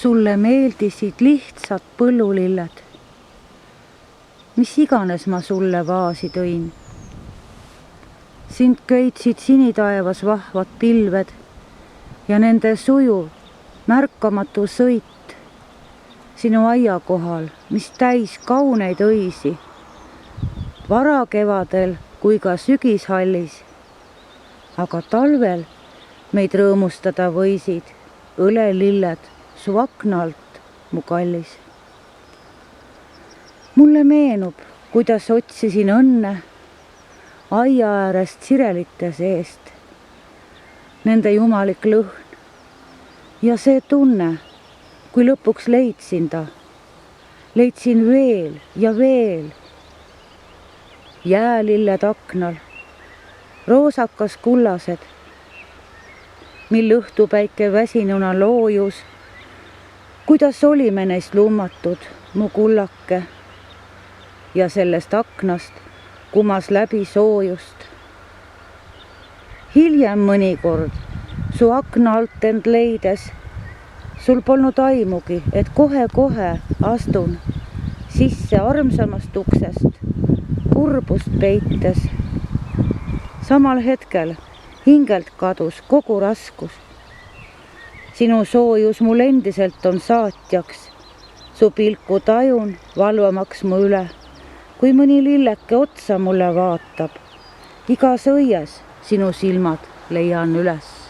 sulle meeldisid lihtsad põllulilled, mis iganes ma sulle vaasi tõin. Sind köitsid sinitaevas vahvad pilved ja nende sujuv, märkamatu sõit sinu aia kohal, mis täis kauneid õisi, varakevadel kui ka sügishallis, aga talvel meid rõõmustada võisid õlelilled su akna alt, mu kallis. Mulle meenub, kuidas otsisin õnne aia äärest sirelite seest, nende jumalik lõhn ja see tunne, kui lõpuks leidsin ta, leidsin veel ja veel. Jäälilled aknal, roosakas kullased, mil õhtupäike väsinuna loojus, kuidas olime neist lummatud, mu kullake, ja sellest aknast kumas läbi soojust. Hiljem mõnikord su akna alt end leides, sul polnud aimugi, et kohe-kohe astun sisse armsamast uksest, kurbust peites. Samal hetkel hingelt kadus kogu raskus. Sinu soojus mul endiselt on saatjaks, su pilku tajun valvamaks mu üle, kui mõni lilleke otsa mulle vaatab. Igas õies sinu silmad leian üles.